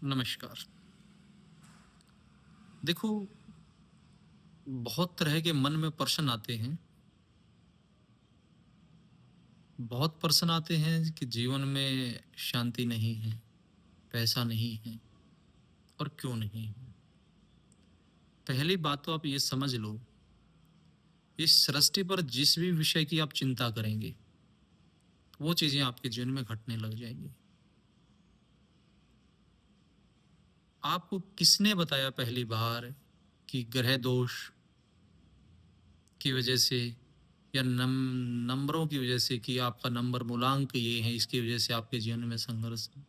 नमस्कार। देखो, बहुत तरह के मन में प्रश्न आते हैं। बहुत प्रश्न आते हैं कि जीवन में शांति नहीं है, पैसा नहीं है और क्यों नहीं है। पहली बात तो आप ये समझ लो, इस सृष्टि पर जिस भी विषय की आप चिंता करेंगे, वो चीज़ें आपके जीवन में घटने लग जाएँगी। आपको किसने बताया पहली बार कि ग्रह दोष की वजह से या नंबरों की वजह से कि आपका नंबर मूलांक ये है, इसकी वजह से आपके जीवन में संघर्ष है?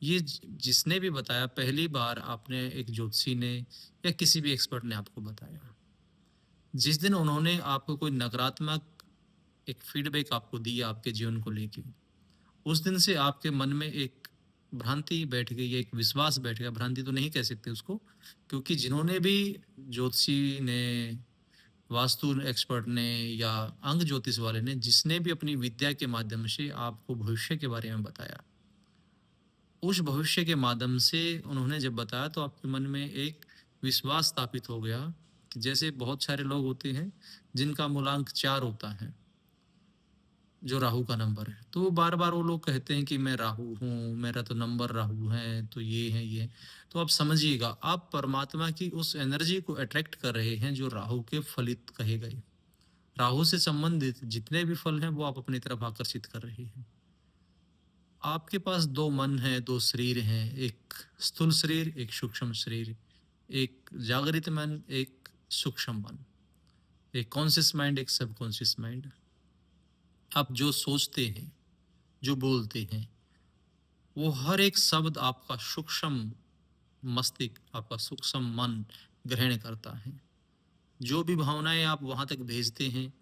ये जिसने भी बताया पहली बार आपने एक ज्योतिषी ने या किसी भी एक्सपर्ट ने आपको बताया। जिस दिन उन्होंने आपको कोई नकारात्मक एक फीडबैक आपको दिया आपके जीवन को लेके, उस दिन से आपके मन में एक भ्रांति बैठ गई, एक विश्वास बैठ गया। भ्रांति तो नहीं कह सकते उसको, क्योंकि जिन्होंने भी ज्योतिषी ने, वास्तु एक्सपर्ट ने या अंग ज्योतिष वाले ने, जिसने भी अपनी विद्या के माध्यम से आपको भविष्य के बारे में बताया, उस भविष्य के माध्यम से उन्होंने जब बताया तो आपके मन में एक विश्वास स्थापित हो गया कि जैसे बहुत सारे लोग होते हैं जिनका मूलांक 4 होता है, जो राहु का नंबर है। तो बार-बार वो लोग कहते हैं कि मैं राहु हूँ, मेरा तो नंबर राहु है, तो ये है, ये है। तो आप समझिएगा, आप परमात्मा की उस एनर्जी को अट्रैक्ट कर रहे हैं जो राहु के फलित कहे गए। राहु से संबंधित जितने भी फल हैं वो आप अपनी तरफ आकर्षित कर रहे हैं। आपके पास 2 मन हैं, 2 शरीर हैं, एक स्थूल शरीर, एक सूक्ष्म शरीर, एक जागृत मन, एक सूक्ष्म मन, एक कॉन्शियस माइंड, एक सबकॉन्शियस माइंड। आप जो सोचते हैं, जो बोलते हैं, वो हर एक शब्द आपका सूक्ष्म मस्तिष्क, आपका सूक्ष्म मन ग्रहण करता है। जो भी भावनाएँ आप वहाँ तक भेजते हैं,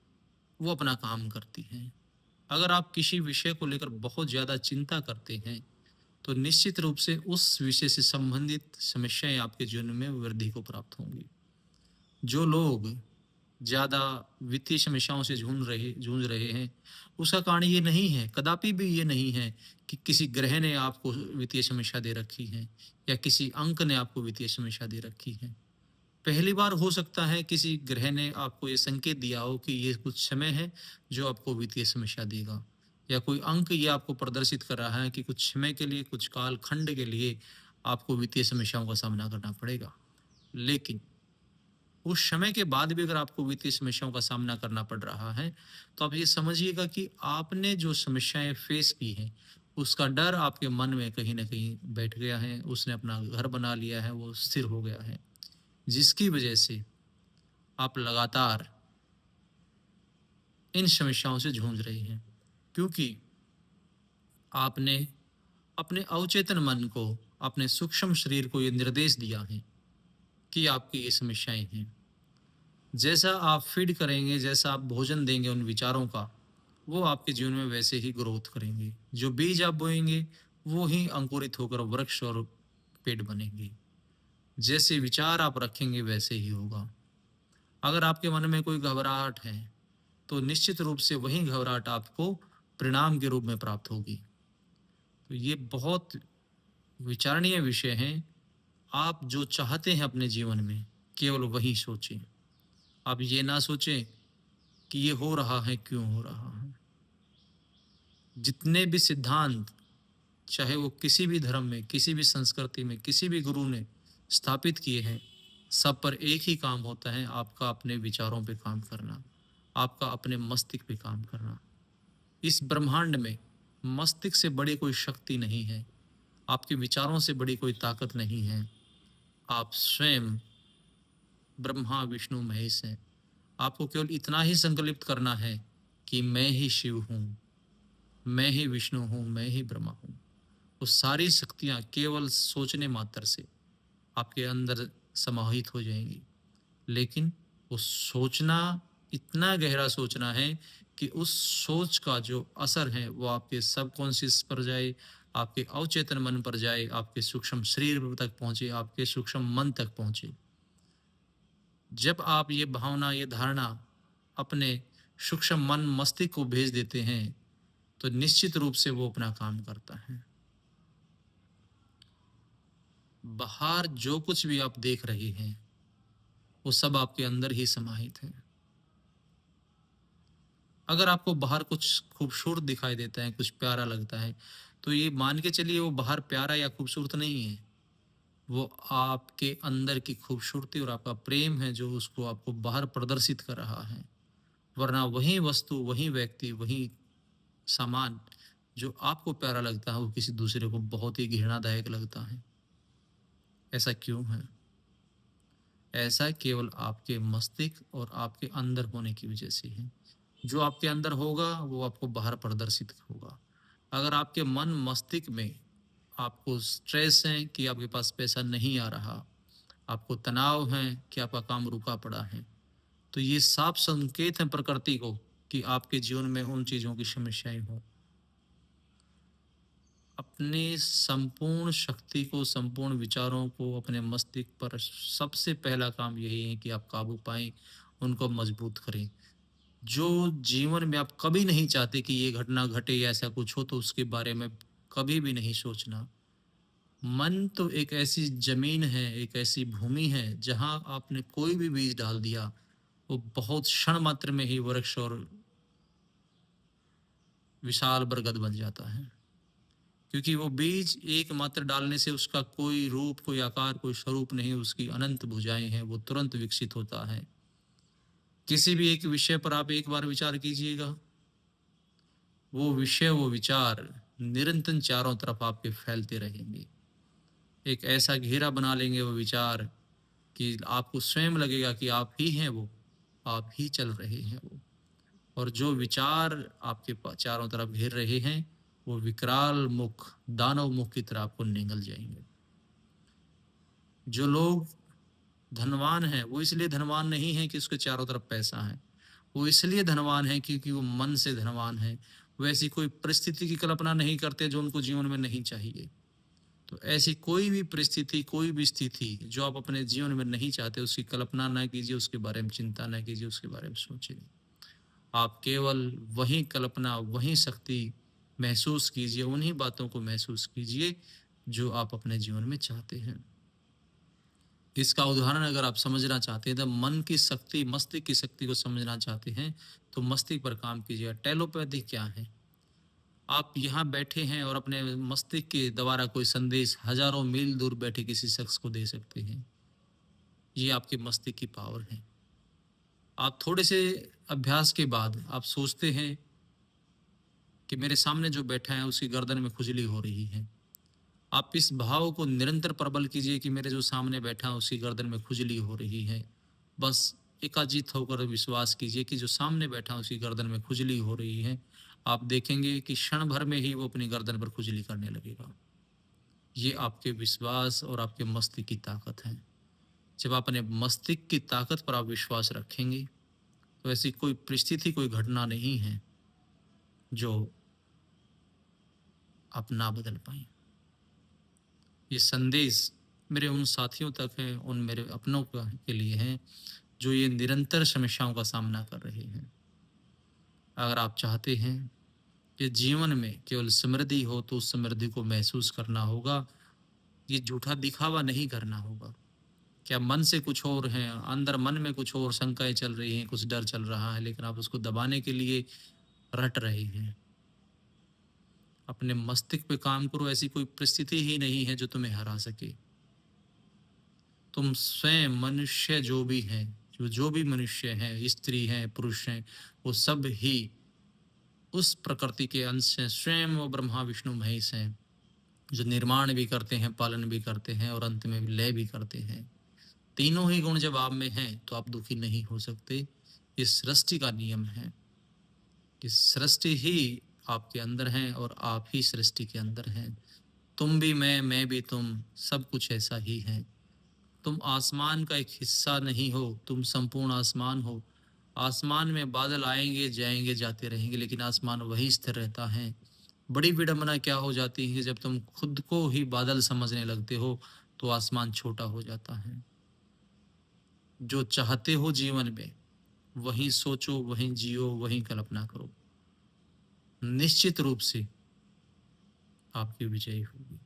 वो अपना काम करती हैं। अगर आप किसी विषय को लेकर बहुत ज़्यादा चिंता करते हैं, तो निश्चित रूप से उस विषय से संबंधित समस्याएँ आपके जीवन में वृद्धि को प्राप्त होंगी। जो लोग ज़्यादा वित्तीय समस्याओं से जूझ रहे हैं, उसका कारण ये नहीं है, कदापि भी ये नहीं है कि किसी ग्रह ने आपको वित्तीय समस्या दे रखी है या किसी अंक ने आपको वित्तीय समस्या दे रखी है। पहली बार हो सकता है किसी ग्रह ने आपको ये संकेत दिया हो कि ये कुछ समय है जो आपको वित्तीय समस्या देगा, या कोई अंक ये आपको प्रदर्शित कर रहा है कि कुछ समय के लिए, कुछ काल खंड के लिए आपको वित्तीय समस्याओं का सामना करना पड़ेगा। लेकिन उस समय के बाद भी अगर आपको वित्तीय समस्याओं का सामना करना पड़ रहा है, तो आप ये समझिएगा कि आपने जो समस्याएँ फेस की हैं, उसका डर आपके मन में कहीं न कहीं बैठ गया है, उसने अपना घर बना लिया है, वो स्थिर हो गया है। जिसकी वजह से आप लगातार इन समस्याओं से जूझ रहे हैं, क्योंकि आपने अपने अवचेतन मन को, अपने सूक्ष्म शरीर को ये निर्देश दिया है कि आपकी ये समस्याएँ हैं। जैसा आप फीड करेंगे, जैसा आप भोजन देंगे उन विचारों का, वो आपके जीवन में वैसे ही ग्रोथ करेंगे। जो बीज आप बोएँगे, वो ही अंकुरित होकर वृक्ष और पेड़ बनेंगे। जैसे विचार आप रखेंगे वैसे ही होगा। अगर आपके मन में कोई घबराहट है, तो निश्चित रूप से वही घबराहट आपको परिणाम के रूप में प्राप्त होगी। तो ये बहुत विचारणीय विषय है। आप जो चाहते हैं अपने जीवन में, केवल वही सोचें। आप ये ना सोचें कि ये हो रहा है, क्यों हो रहा है। जितने भी सिद्धांत, चाहे वो किसी भी धर्म में, किसी भी संस्कृति में, किसी भी गुरु ने स्थापित किए हैं, सब पर एक ही काम होता है, आपका अपने विचारों पे काम करना, आपका अपने मस्तिष्क पे काम करना। इस ब्रह्मांड में मस्तिष्क से बड़ी कोई शक्ति नहीं है, आपके विचारों से बड़ी कोई ताकत नहीं है। आप स्वयं ब्रह्मा, विष्णु, महेश हैं। आपको केवल इतना ही संकल्पित करना है कि मैं ही शिव हूँ, मैं ही विष्णु हूँ, मैं ही ब्रह्मा हूँ। वो सारी शक्तियाँ केवल सोचने मात्र से आपके अंदर समाहित हो जाएँगी। लेकिन वो सोचना, इतना गहरा सोचना है कि उस सोच का जो असर है वो आपके सबकॉन्शियस पर जाए, आपके अवचेतन मन पर जाए, आपके सूक्ष्म शरीर तक पहुँचे, आपके सूक्ष्म मन तक पहुँचे। जब आप ये भावना, ये धारणा अपने सूक्ष्म मन मस्तिष्क को भेज देते हैं, तो निश्चित रूप से वो अपना काम करता है। बाहर जो कुछ भी आप देख रहे हैं, वो सब आपके अंदर ही समाहित है। अगर आपको बाहर कुछ खूबसूरत दिखाई देता है, कुछ प्यारा लगता है, तो ये मान के चलिए वो बाहर प्यारा या खूबसूरत नहीं है। वो आपके अंदर की खूबसूरती और आपका प्रेम है जो उसको आपको बाहर प्रदर्शित कर रहा है। वरना वही वस्तु, वही व्यक्ति, वही सामान जो आपको प्यारा लगता है, वो किसी दूसरे को बहुत ही घृणादायक लगता है। ऐसा क्यों है? ऐसा केवल आपके मस्तिष्क और आपके अंदर होने की वजह से है। जो आपके अंदर होगा, वो आपको बाहर प्रदर्शित होगा। अगर आपके मन मस्तिष्क में आपको स्ट्रेस है कि आपके पास पैसा नहीं आ रहा, आपको तनाव है कि आपका काम रुका पड़ा है, तो ये साफ संकेत हैं प्रकृति को कि आपके जीवन में उन चीज़ों की समस्याएँ हों। अपने संपूर्ण शक्ति को, संपूर्ण विचारों को अपने मस्तिष्क पर सबसे पहला काम यही है कि आप काबू पाएँ, उनको मजबूत करें। जो जीवन में आप कभी नहीं चाहते कि ये घटना घटे या ऐसा कुछ हो, तो उसके बारे में कभी भी नहीं सोचना। मन तो एक ऐसी ज़मीन है, एक ऐसी भूमि है, जहाँ आपने कोई भी बीज डाल दिया, वो बहुत क्षण मात्र में ही वृक्ष और विशाल बरगद बन जाता है। क्योंकि वो बीज एक मात्र डालने से उसका कोई रूप, कोई आकार, कोई स्वरूप नहीं, उसकी अनंत भुजाएँ हैं, वो तुरंत विकसित होता है। किसी भी एक विषय पर आप एक बार विचार कीजिएगा, वो विषय, वो विचार निरंतर चारों तरफ आपके फैलते रहेंगे। एक ऐसा घेरा बना लेंगे वो विचार कि आपको स्वयं लगेगा कि आप ही हैं वो, आप ही चल रहे हैं वो। और जो विचार आपके चारों तरफ घेर रहे हैं, वो विकराल मुख, दानव मुख की तरह आपको निगल जाएंगे। जो लोग धनवान हैं, वो इसलिए धनवान नहीं है कि उसके चारों तरफ पैसा है, वो इसलिए धनवान है क्योंकि वो मन से धनवान है। वो ऐसी कोई परिस्थिति की कल्पना नहीं करते जो उनको जीवन में नहीं चाहिए। तो ऐसी कोई भी परिस्थिति, कोई भी स्थिति जो आप अपने जीवन में नहीं चाहते, उसकी कल्पना ना कीजिए, उसके बारे में चिंता ना कीजिए, उसके बारे में सोचिए। आप केवल वही कल्पना, वही शक्ति महसूस कीजिए, उन्हीं बातों को महसूस कीजिए जो आप अपने जीवन में चाहते हैं। इसका उदाहरण अगर आप समझना चाहते हैं, तो मन की शक्ति, मस्तिष्क की शक्ति को समझना चाहते हैं, तो मस्तिष्क पर काम कीजिए। टेलोपैथी क्या है? आप यहाँ बैठे हैं और अपने मस्तिष्क के द्वारा कोई संदेश हजारों मील दूर बैठे किसी शख्स को दे सकते हैं। ये आपके मस्तिष्क की पावर है। आप थोड़े से अभ्यास के बाद आप सोचते हैं कि मेरे सामने जो बैठा है उसकी गर्दन में खुजली हो रही है। आप इस भाव को निरंतर प्रबल कीजिए कि मेरे जो सामने बैठा है उसकी गर्दन में खुजली हो रही है। बस एकाजित होकर विश्वास कीजिए कि जो सामने बैठा है उसकी गर्दन में खुजली हो रही है। आप देखेंगे कि क्षण भर में ही वो अपनी गर्दन पर खुजली करने लगेगा। ये आपके विश्वास और आपके मस्तिष्क की ताकत है। जब आप अपने मस्तिष्क की ताकत पर आप विश्वास रखेंगे, तो ऐसी कोई परिस्थिति, कोई घटना नहीं है जो आप ना बदल पाएँ। ये संदेश मेरे उन साथियों तक है, उन मेरे अपनों के लिए है, जो ये निरंतर समस्याओं का सामना कर रहे हैं। अगर आप चाहते हैं कि जीवन में केवल समृद्धि हो, तो उस समृद्धि को महसूस करना होगा। ये झूठा दिखावा नहीं करना होगा। क्या मन से कुछ और है, अंदर मन में कुछ और शंकाएँ चल रही हैं, कुछ डर चल रहा है, लेकिन आप उसको दबाने के लिए रट रहे हैं। अपने मस्तिष्क पे काम करो, ऐसी कोई परिस्थिति ही नहीं है जो तुम्हें हरा सके। तुम स्वयं मनुष्य जो भी हैं, जो भी मनुष्य हैं, स्त्री हैं, पुरुष हैं, वो सब ही उस प्रकृति के अंश हैं। स्वयं वो ब्रह्मा, विष्णु, महेश हैं, जो निर्माण भी करते हैं, पालन भी करते हैं और अंत में लय भी करते हैं। तीनों ही गुण जब आप में हैं, तो आप दुखी नहीं हो सकते। ये सृष्टि का नियम है। कि सृष्टि ही आपके अंदर है और आप ही सृष्टि के अंदर हैं। तुम भी मैं भी तुम, सब कुछ ऐसा ही है। तुम आसमान का एक हिस्सा नहीं हो, तुम संपूर्ण आसमान हो। आसमान में बादल आएंगे, जाएंगे, जाते रहेंगे, लेकिन आसमान वही स्थिर रहता है। बड़ी विडंबना क्या हो जाती है जब तुम खुद को ही बादल समझने लगते हो, तो आसमान छोटा हो जाता है। जो चाहते हो जीवन में, वही सोचो, वही जियो, वही कल्पना करो। निश्चित रूप से आपकी विजय होगी।